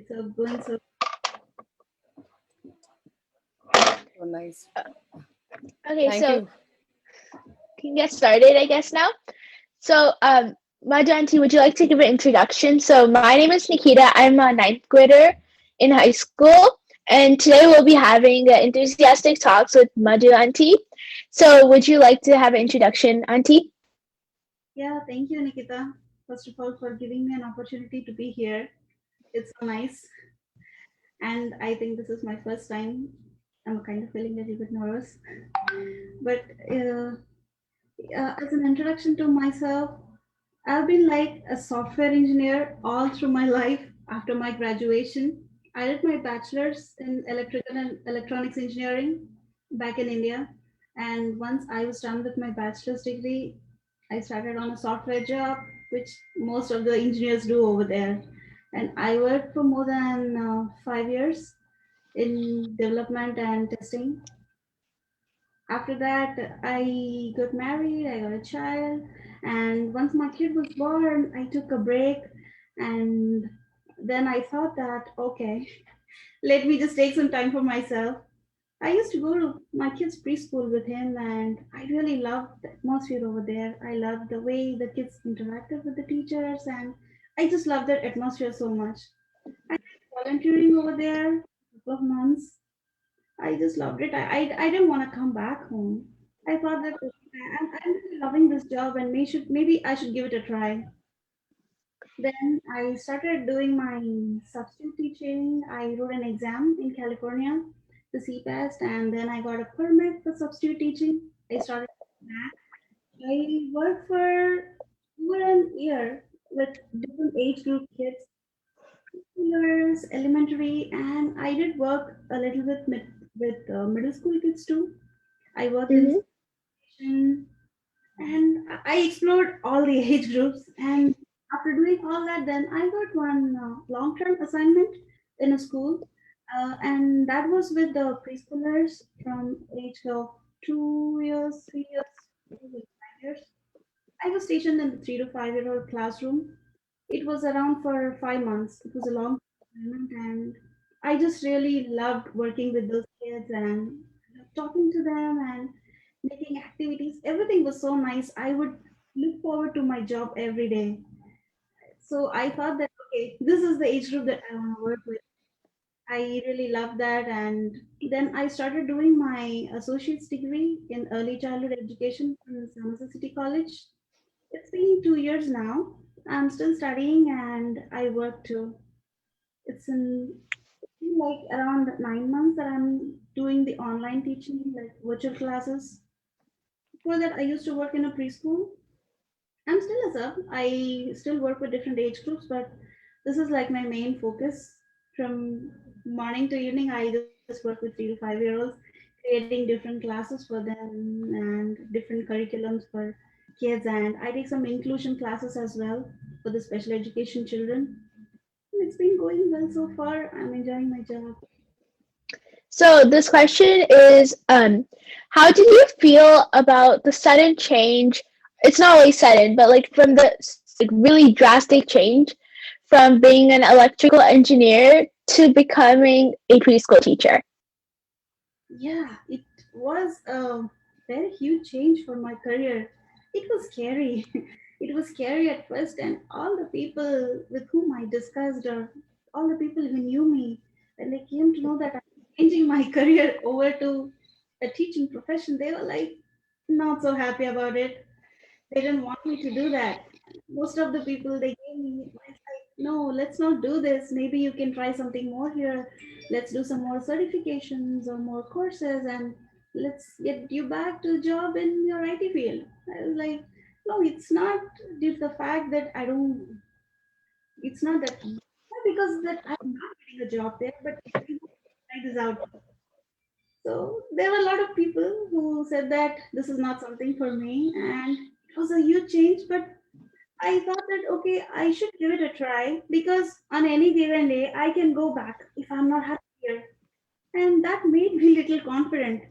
so going so. So nice. Okay, Thank so you. can get started, I guess now. So, Madhu Auntie, would you like to give an introduction? So, my name is Nikita. I'm a ninth grader in high school, and today we'll be having enthusiastic talks with Madhu Auntie. So, would you like to have an introduction, Auntie? Yeah, thank you, Nikita. First of all, for giving me an opportunity to be here. It's so nice, and I think this is my first time. I'm kind of feeling a little bit nervous, but uh, as an introduction to myself, I've been like a software engineer all through my life. After my graduation, I did my bachelor's in electrical and electronics engineering back in India. And once I was done with my bachelor's degree, I started on a software job, which most of the engineers do over there. And I worked for more than 5 years in development and testing. After that, I got married, I got a child, and once my kid was born, I took a break. And then I thought that, okay, let me just take some time for myself. I used to go to my kid's preschool with him, and I really loved the atmosphere over there. I loved the way the kids interacted with the teachers, and I just loved that atmosphere so much. I did volunteering over there for a couple of months. I just loved it. I didn't want to come back home. I thought that okay, I'm really loving this job and maybe I should give it a try. Then I started doing my substitute teaching. I wrote an exam in California, the CPAST, and then I got a permit for substitute teaching. I started that. I worked for over an year with different age group kids, years, elementary, and I did work a little bit with middle school kids too. I worked in Mm-hmm. education, and I explored all the age groups. And after doing all that, then I got one long-term assignment in a school, and that was with the preschoolers from age of 2 years, 3 years, maybe 5 years. I was stationed in the 3 to 5 year old classroom. It was around for 5 months. It was a long assignment, and I just really loved working with those kids and talking to them and making activities. Everything was so nice. I would look forward to my job every day. So I thought that okay, this is the age group that I want to work with. I really love that, and then I started doing my associate's degree in early childhood education from San Jose City College. It's been 2 years now. I'm still studying and I work too. It's in like around 9 months that I'm doing the online teaching, like virtual classes. Before that, I used to work in a preschool. I'm still a sub. I still work with different age groups, but this is like my main focus. From morning to evening, I just work with 3 to 5 year olds, creating different classes for them and different curriculums for kids. And I take some inclusion classes as well for the special education children. It's been going well so far. I'm enjoying my job. So, this question is, how did you feel about the sudden change? It's not always sudden, but like from the like really drastic change from being an electrical engineer to becoming a preschool teacher. Yeah, it was a very huge change for my career. It was scary. It was scary at first, and all the people with whom I discussed, or all the people who knew me, when they came to know that I'm changing my career over to a teaching profession, they were like not so happy about it. They didn't want me to do that. Most of the people they gave me advice like, no, let's not do this. Maybe you can try something more here. Let's do some more certifications or more courses and let's get you back to a job in your IT field. I was like, no, it's not due to the fact that I don't, it's not that, not because that I'm not getting a job there, but I want to try this out. So there were a lot of people who said that this is not something for me, and it was a huge change. But I thought that okay, I should give it a try because on any given day I can go back if I'm not happy here, and that made me little confident.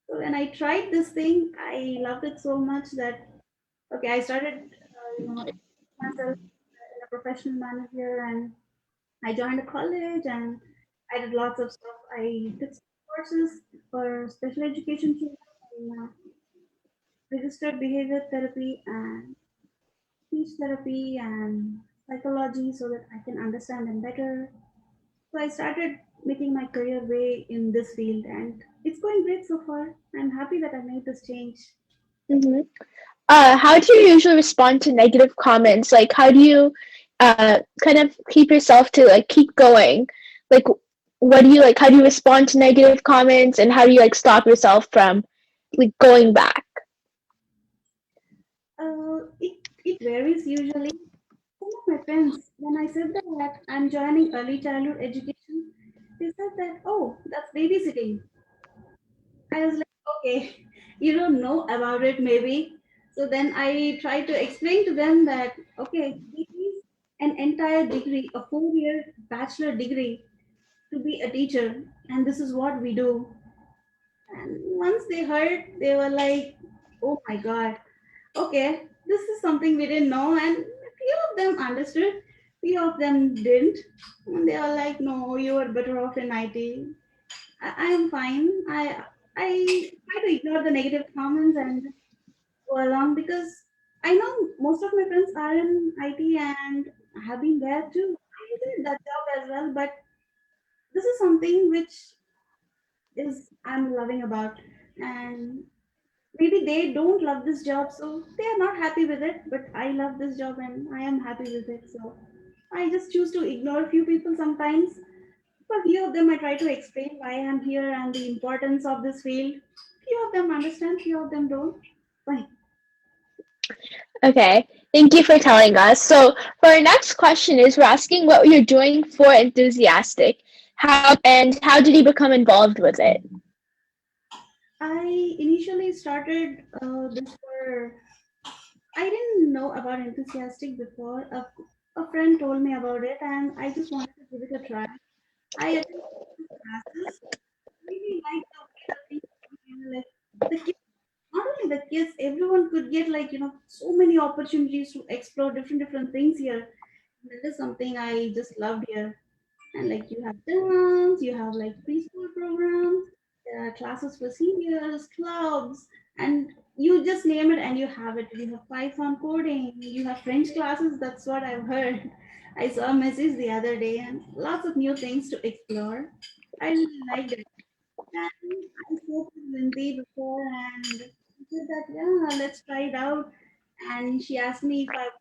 So when I tried this thing, I loved it so much that okay, I started, myself in a professional manner here, and I joined a college and I did lots of stuff. I took some courses for special education children in registered behavior therapy and speech therapy and psychology so that I can understand them better. So I started making my career way in this field and it's going great so far. I'm happy that I made this change. Mm-hmm. How do you usually respond to negative comments? Like, how do you kind of keep yourself to like keep going? Like, what do you like? How do you respond to negative comments, and how do you like stop yourself from like going back? It varies usually. Some of my friends, when I said that I'm joining early childhood education, they said that, oh, that's babysitting. I was like, okay, you don't know about it maybe. So then I tried to explain to them that, okay, this is an entire degree, a 4 year bachelor degree to be a teacher, and this is what we do. And once they heard, they were like, oh my God, okay, this is something we didn't know. And few of them understood, few of them didn't. And they were like, no, you are better off in IT. I am fine. I try to ignore the negative comments and go along because I know most of my friends are in IT and have been there too. I enjoyed that job as well, but this is something which is I'm loving about, and maybe they don't love this job, so they are not happy with it. But I love this job and I am happy with it, so I just choose to ignore a few people sometimes. For few of them, I try to explain why I'm here and the importance of this field. Few of them understand, few of them don't. Fine. Okay, thank you for telling us. So, for our next question is we're asking what you're doing for Enthusiastic, how did you become involved with it? I initially started this for, I didn't know about Enthusiastic before. A friend told me about it and I just wanted to give it a try. I attended classes, really liked the way the things were, like the kids, not only the kids, everyone could get like, so many opportunities to explore different things here. That is something I just loved here. And like you have dance, you have like preschool programs, there are classes for seniors, clubs, and you just name it and you have it. You have Python coding, you have French classes, that's what I've heard. I saw a message the other day and lots of new things to explore. I really liked it. And I spoke with Lindsay before and she said that, yeah, let's try it out. And she asked me if I would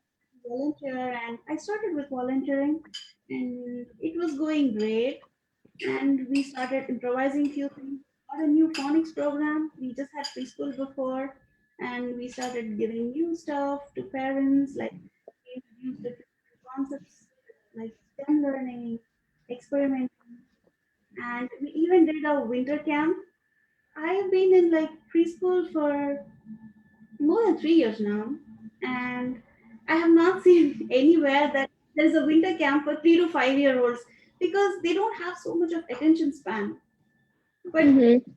volunteer, and I started with volunteering, and it was going great. And we started improvising few things. Got a new phonics program. We just had preschool before, and we started giving new stuff to parents, like we introduced different concepts like STEM learning, experimenting, and we even did a winter camp. I have been in like preschool for more than 3 years now, and I have not seen anywhere that there's a winter camp for 3 to 5 year olds because they don't have so much of attention span. But Mm-hmm.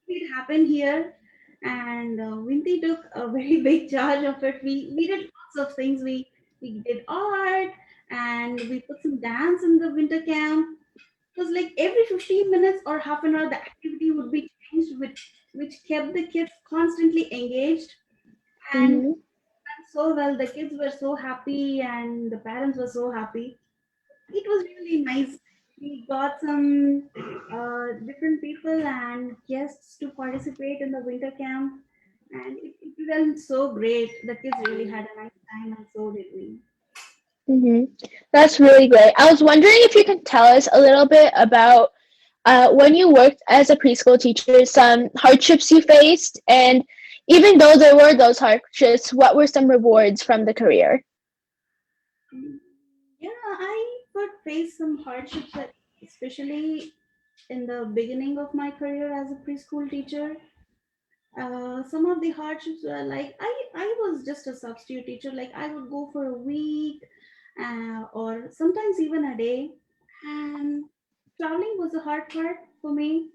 it happened here, and Vinti took a very big charge of it. We did lots of things. We did art, and we put some dance in the winter camp. It was like every 15 minutes or half an hour, the activity would be changed, which kept the kids constantly engaged and Mm-hmm. so well. The kids were so happy, and the parents were so happy. It was really nice. We got some different people and guests to participate in the winter camp, and it went so great. The kids really had a nice time, and so did we. Mm-hmm. That's really great. I was wondering if you can tell us a little bit about when you worked as a preschool teacher, some hardships you faced, and even though there were those hardships, what were some rewards from the career? Mm, Yeah, I could face some hardships, especially in the beginning of my career as a preschool teacher. Some of the hardships were like I was just a substitute teacher. Like I would go for a week, or sometimes even a day, and traveling was a hard part for me.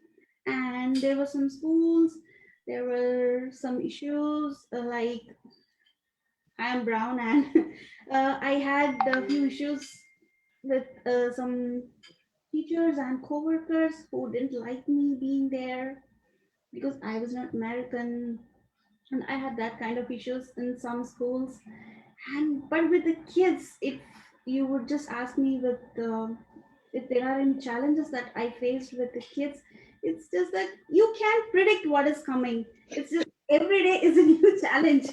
And there were some schools, there were some issues like I am brown and I had a few issues with some teachers and co-workers who didn't like me being there because I was not American, and I had that kind of issues in some schools. And but with the kids, if you would just ask me with if there are any challenges that I faced with the kids, it's just that you can't predict what is coming. It's just every day is a new challenge,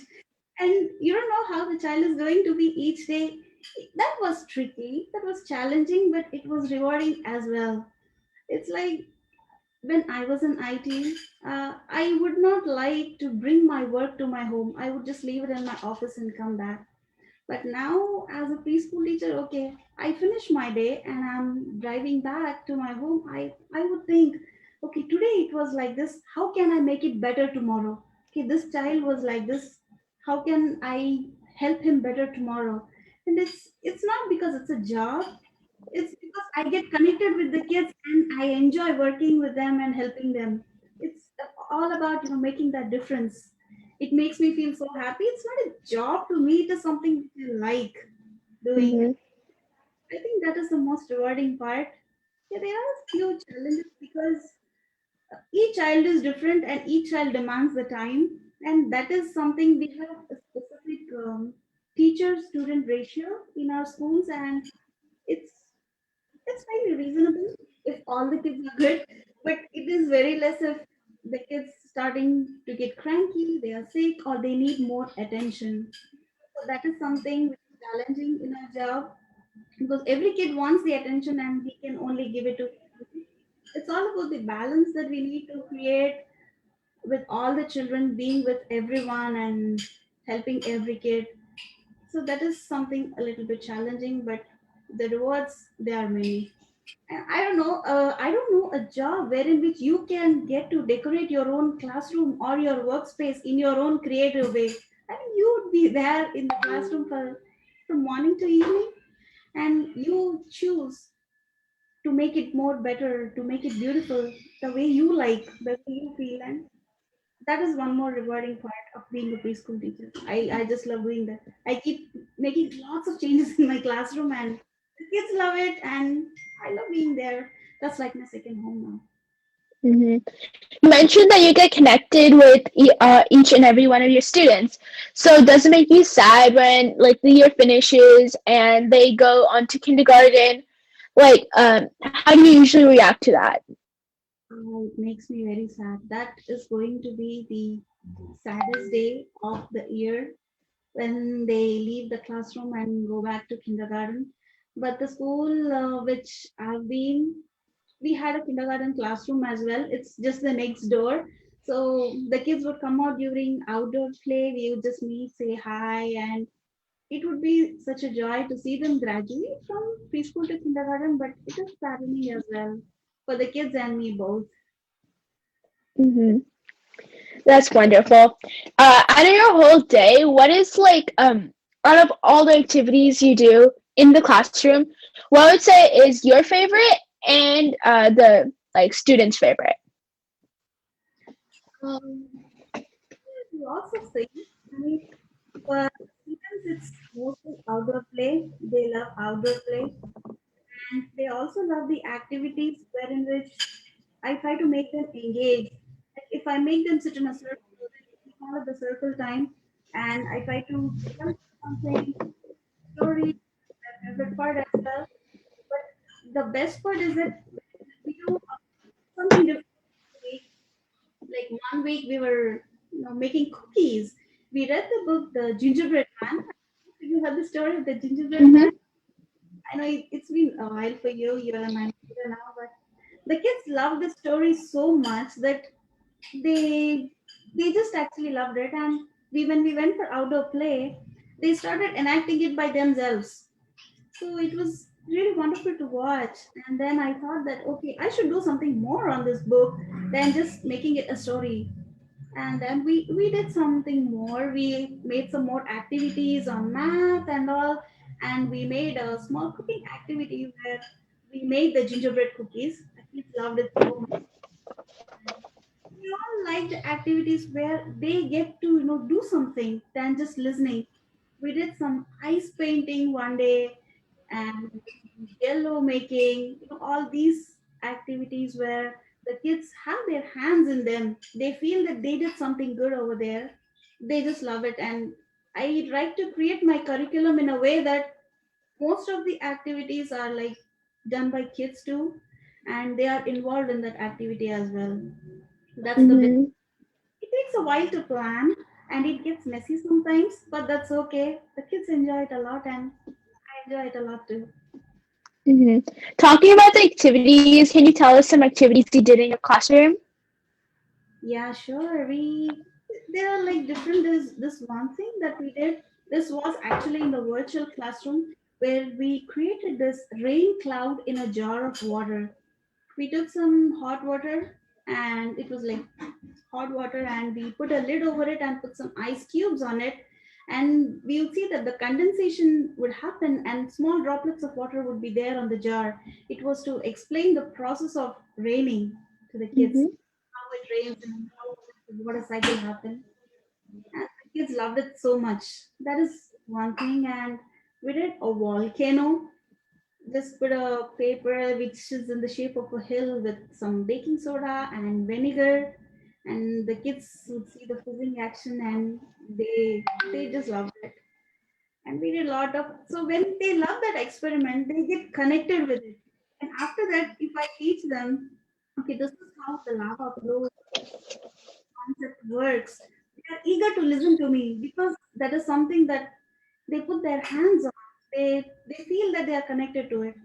and you don't know how the child is going to be each day. That was tricky, that was challenging, but it was rewarding as well. It's like when I was in IT, I would not like to bring my work to my home. I would just leave it in my office and come back. But now, as a preschool teacher, okay, I finish my day and I'm driving back to my home. I would think, okay, today it was like this. How can I make it better tomorrow? Okay, this child was like this. How can I help him better tomorrow? And it's not because it's a job. It's because I get connected with the kids and I enjoy working with them and helping them. It's all about making that difference. It makes me feel so happy. It's not a job to me. It is something I like doing. Mm-hmm. I think that is the most rewarding part. Yeah, there are a few challenges because each child is different and each child demands the time, and that is something we have a specific teacher-student ratio in our schools, and it's it's fairly reasonable if all the kids are good, but it is very less if the kids starting to get cranky, they are sick, or they need more attention. So that is something which is challenging in our job because every kid wants the attention and we can only give it to him. It's all about the balance that we need to create with all the children being with everyone and helping every kid. So that is something a little bit challenging, but the rewards, they are many. And I don't know. I don't know a job wherein which you can get to decorate your own classroom or your workspace in your own creative way. I mean, you would be there in the classroom from morning to evening, and you choose to make it more better, to make it beautiful, the way you like, the way you feel, and that is one more rewarding part of being a preschool teacher. I just love doing that. I keep making lots of changes in my classroom and the kids love it and I love being there. That's like my second home now. Mm-hmm. You mentioned that you get connected with each and every one of your students. So does it make you sad when like the year finishes and they go on to kindergarten? Like, how do you usually react to that? It makes me very sad. That is going to be the saddest day of the year when they leave the classroom and go back to kindergarten. But the school which I've been, we had a kindergarten classroom as well. It's just the next door. So the kids would come out during outdoor play. We would just meet, say hi, and it would be such a joy to see them graduate from preschool to kindergarten. But it is saddening as well for the kids and me both. Mm-hmm. That's wonderful. Out of your whole day, what is like out of all the activities you do in the classroom, what would say is your favorite and the like students' favorite? Um, Lots of things. I mean, for students, it's mostly outdoor play. They love outdoor play. And they also love the activities wherein which I try to make them engage. Like if I make them sit in a circle, then we call it the circle time, and I try to tell them something, story, my favorite part as well. But the best part is that we do something different every week. Like one week we were making cookies. We read the book The Gingerbread Man. Have you heard the story of the Gingerbread Mm-hmm. Man? I know it's been a while for you. You're a manager now, but the kids love the story so much that they they just actually loved it. And we when we went for outdoor play, they started enacting it by themselves. So it was really wonderful to watch. And then I thought that okay, I should do something more on this book than just making it a story. And then we did something more. We made some more activities on math and all, and we made a small cooking activity where we made the gingerbread cookies. The kids loved it so much. We all liked activities where they get to do something than just listening. We did some ice painting one day, and yellow making, all these activities where the kids have their hands in them. They feel that they did something good over there. They just love it. And I like to create my curriculum in a way that most of the activities are like done by kids too, and they are involved in that activity as well. That's the bit. Mm-hmm. It takes a while to plan and it gets messy sometimes, but that's okay. The kids enjoy it a lot and I enjoy it a lot too. Mm-hmm. Talking about the activities, can you tell us some activities you did in your classroom? Yeah, sure. There are like different. There's this one thing that we did. This was actually in the virtual classroom where we created this rain cloud in a jar of water. We took some hot water and it was like hot water and we put a lid over it and put some ice cubes on it, and we'll see that the condensation would happen and small droplets of water would be there on the jar. It was to explain the process of raining to the kids, Mm-hmm. how it rains and how what a cycle happens, and the kids loved it so much. That is one thing. And we did a volcano. Just put a paper which is in the shape of a hill with some baking soda and vinegar, and the kids would see the fizzing action and they just loved it. And we did a lot of, so when they love that experiment, they get connected with it. And after that, if I teach them, okay, this is how the lava flows concept works, they are eager to listen to me because that is something that they put their hands on. They feel that they are connected to it.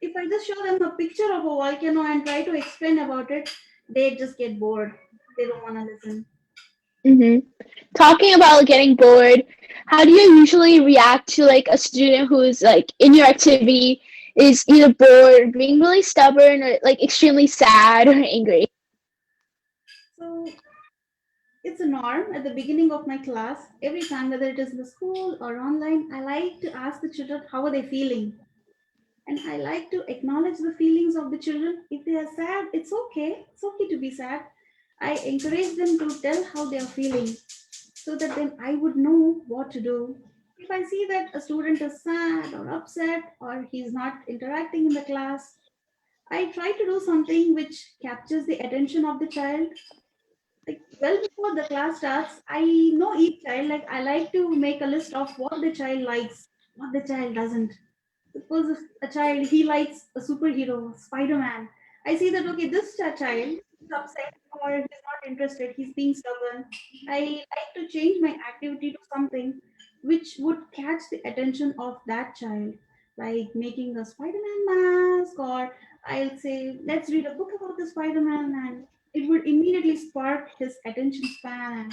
If I just show them a picture of a volcano and try to explain about it, they just get bored. They don't want to listen. Mm-hmm. Talking about getting bored, how do you usually react to like a student who's like in your activity is either bored, being really stubborn, or like extremely sad or angry? So it's a norm at the beginning of my class. Every time, whether it is in the school or online, I like to ask the children how are they feeling, and I like to acknowledge the feelings of the children. If they are sad, it's okay. It's okay to be sad. I encourage them to tell how they are feeling so that then I would know what to do. If I see that a student is sad or upset or he's not interacting in the class, I try to do something which captures the attention of the child. Like well before the class starts, I know each child. Like I like to make a list of what the child likes, what the child doesn't. Suppose if a child he likes a superhero, Spider-Man. I see that okay, this child is upset or he's not interested, he's being stubborn. I like to change my activity to something which would catch the attention of that child, like making a Spider-Man mask, or I'll say, let's read a book about the Spider-Man, and it would immediately spark his attention span and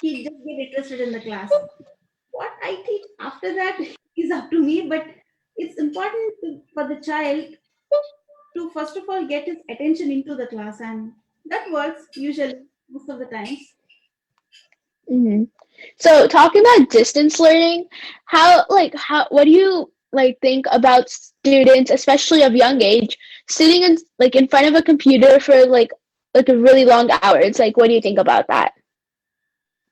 he'd just get interested in the class. What I teach after that is up to me, but it's important for the child to first of all get his attention into the class, and that works usually most of the times. Mm-hmm. So talking about distance learning, how what do you like think about students, especially of young age, sitting in front of a computer for like a really long hours? Like, what do you think about that?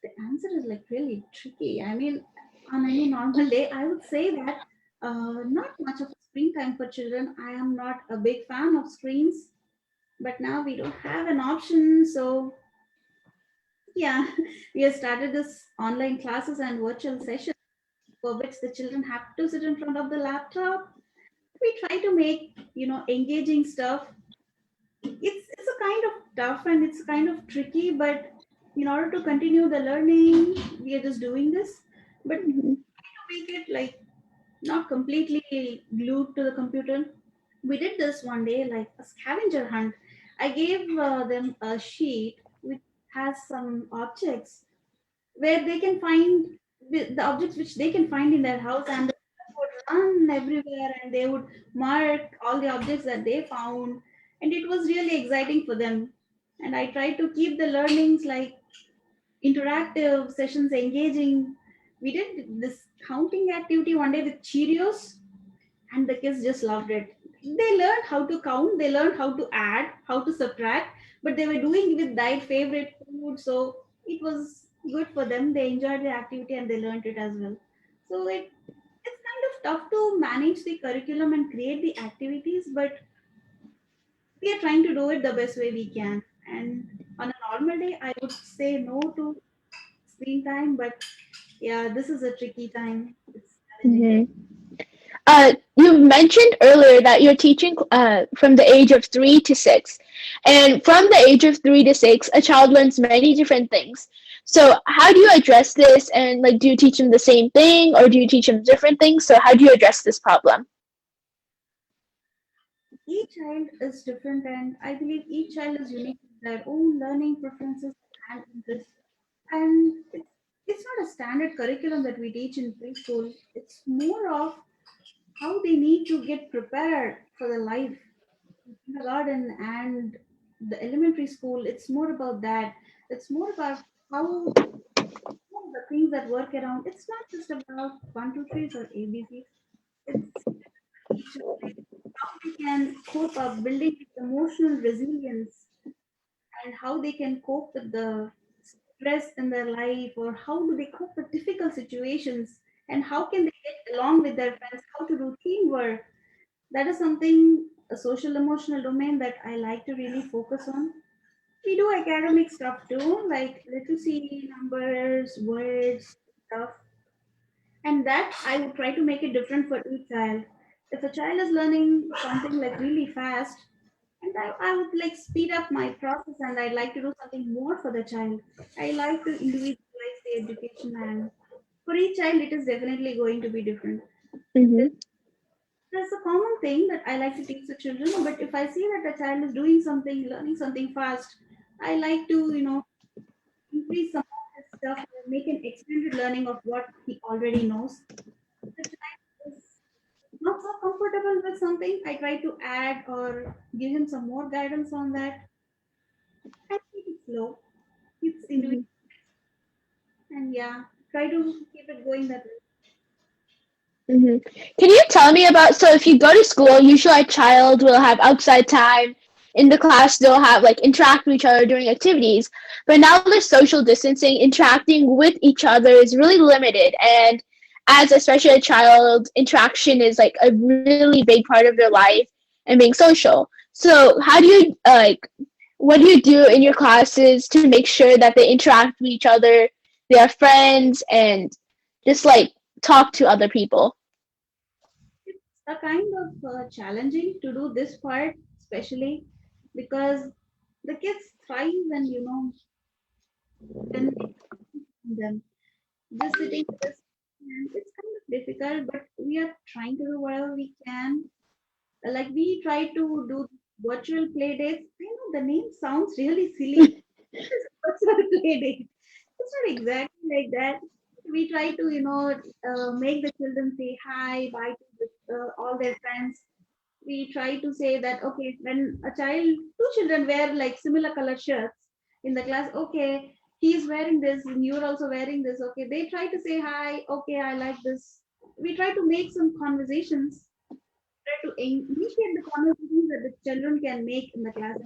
The answer is like really tricky. I mean, on any normal day, I would say that not much of screen time for children. I am not a big fan of screens, but now we don't have an option. So, yeah, we have started this online classes and virtual sessions for which the children have to sit in front of the laptop. We try to make, engaging stuff. It's a kind of tough and it's kind of tricky, but in order to continue the learning, we are just doing this. But Mm-hmm. to make it like not completely glued to the computer, we did this one day like a scavenger hunt. I gave them a sheet which has some objects where they can find the objects which they can find in their house, and they would run everywhere and they would mark all the objects that they found, and it was really exciting for them. And I tried to keep the learnings like interactive sessions engaging. We did this counting activity one day with Cheerios, and the kids just loved it. They learned how to count, they learned how to add, how to subtract, but they were doing with their favorite food, so it was good for them. They enjoyed the activity and they learned it as well. So it's kind of tough to manage the curriculum and create the activities, but we are trying to do it the best way we can. And on a normal day, I would say no to screen time, but yeah, this is a tricky time. It's challenging. Mm-hmm. You mentioned earlier that you're teaching from the age of 3 to 6. And from the age of 3 to 6, a child learns many different things. So, how do you address this? And, like, do you teach them the same thing or do you teach them different things? So, how do you address this problem? Each child is different, and I believe each child is unique with their own learning preferences and interests. And it's not a standard curriculum that we teach in preschool. It's more of how they need to get prepared for the life in kindergarten and the elementary school. It's more about that. It's more about how the things that work around. It's not just about one, two, threes or ABCs. It's each child, how they can cope up, building emotional resilience, and how they can cope with the stress in their life, or how do they cope with difficult situations, and how can they get along with their friends, how to do teamwork. That is something, a social emotional domain, that I like to really focus on. We do academic stuff too, like literacy, numbers, words, stuff, and that I would try to make it different for each child. If a child is learning something like really fast, and I would like speed up my process, and I'd like to do something more for the child. I like to individualize the education, and for each child it is definitely going to be different. Mm-hmm. There's a common thing that I like to teach the children, but if I see that a child is doing something, learning something fast, I like to, increase some of his stuff and make an extended learning of what he already knows. The child is not so comfortable with something, I try to add or give him some more guidance on that. I keep it slow, it's individual, and yeah, try to keep it going that way. Hmm. Can you tell me about, so if you go to school, usually a child will have outside time. In the class, they'll have like interact with each other during activities. But now there's social distancing, interacting with each other is really limited. And as especially a child, interaction is like a really big part of their life and being social. So how do you what do you do in your classes to make sure that they interact with each other, they are friends, and just like talk to other people? It's a kind of challenging to do this part, especially because the kids thrive when, when they see them just sitting with us, and it's kind of difficult, but we are trying to do whatever we can. Like we try to do virtual play dates. I know the name sounds really silly. It's virtual play date. It's not exactly like that. We try to, make the children say hi, bye to all their friends. We try to say that, okay, when a child, two children wear like similar color shirts in the class, okay, he's wearing this and you're also wearing this, okay, they try to say hi, okay, I like this. We try to make some conversations, try to initiate the conversations that the children can make in the class.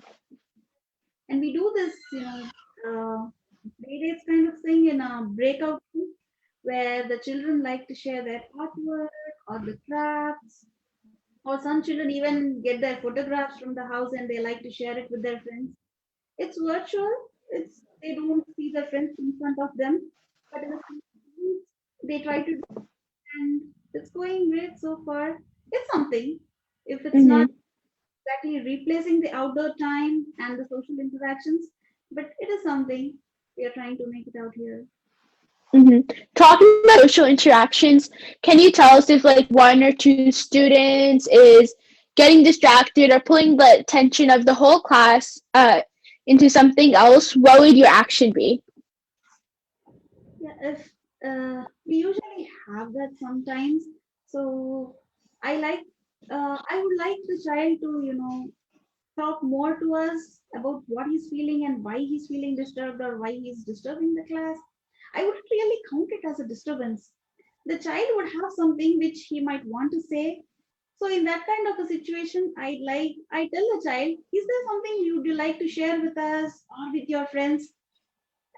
And we do this, play dates kind of thing in a breakout room, where the children like to share their artwork or the crafts, or some children even get their photographs from the house and they like to share it with their friends. It's virtual. It's, they don't see their friends in front of them, but in the same time, they try to do, and it's going great so far. It's something. If it's not Mm-hmm. exactly replacing the outdoor time and the social interactions, but it is something we are trying to make it out here. Mm-hmm. Talking about social interactions, can you tell us if like one or two students is getting distracted or pulling the attention of the whole class into something else? What would your action be? Yeah, if we usually have that sometimes. So I would like the child to, talk more to us about what he's feeling and why he's feeling disturbed or why he's disturbing the class. I wouldn't really count it as a disturbance. The child would have something which he might want to say. So in that kind of a situation, I tell the child, is there something you'd like to share with us or with your friends?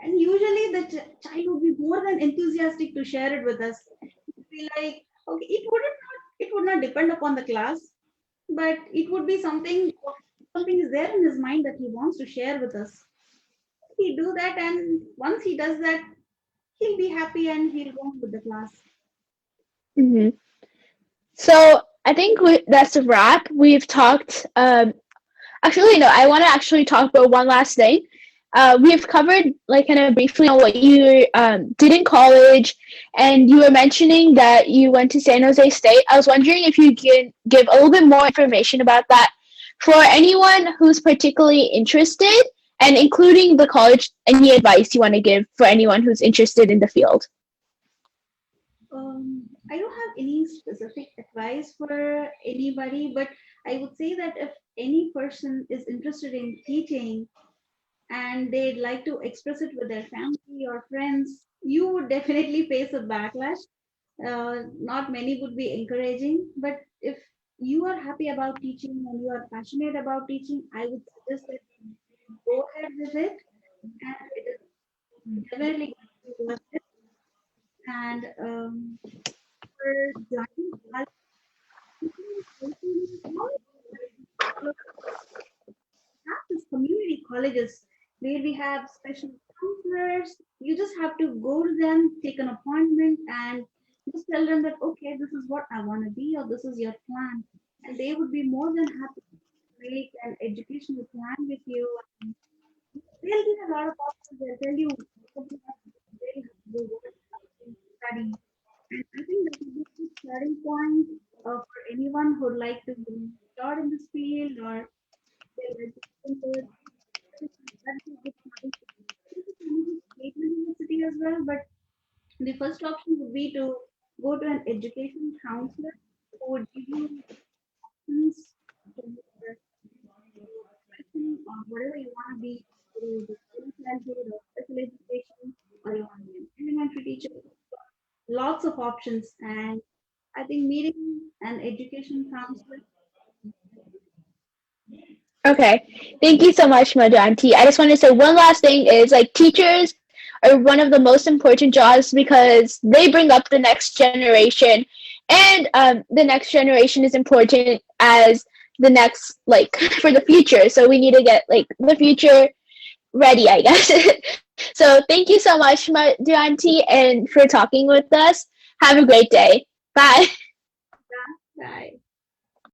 And usually the child would be more than enthusiastic to share it with us. Be like, okay, it wouldn't not it would not depend upon the class, but it would be something is there in his mind that he wants to share with us. He do that, and once he does that, he'll be happy and he'll go on with the class. Hmm. So I think that's a wrap. We've talked. Actually, no. I want to actually talk about one last thing. We've covered like kind of briefly on what you did in college, and you were mentioning that you went to San Jose State. I was wondering if you can give a little bit more information about that for anyone who's particularly interested, and including the college. Any advice you want to give for anyone who's interested in the field? I don't have any specific advice for anybody, but I would say that if any person is interested in teaching and they'd like to express it with their family or friends, you would definitely face a backlash. Not many would be encouraging, but if you are happy about teaching and you are passionate about teaching, I would suggest that you go ahead with it, and it is definitely going to be worth it. And for joining us, have these community colleges where we have special counselors. You just have to go to them, take an appointment, and just tell them that, okay, this is what I want to be, or this is your plan. And they would be more than happy to make an educational plan with you. And they'll give a lot of options. They'll tell you what you have to do, where you have to go, what you have to study. And I think that would be a good starting point for anyone who'd like to start in this field or they're registered for it. That's a good starting point. This is another state university as well, but the first option would be to go to an education counselor who would give you options for your profession or whatever you want to be, whether it is early childhood or special education, or you want to be an elementary teacher. Lots of options, and I think meeting an education counselor. Okay. Thank you so much, Madhu Auntie. I just want to say one last thing is like teachers are one of the most important jobs because they bring up the next generation, and the next generation is important as the next like for the future. So we need to get like the future ready, I guess. So thank you so much, Madhu Auntie, and for talking with us. Have a great day. Bye. Right.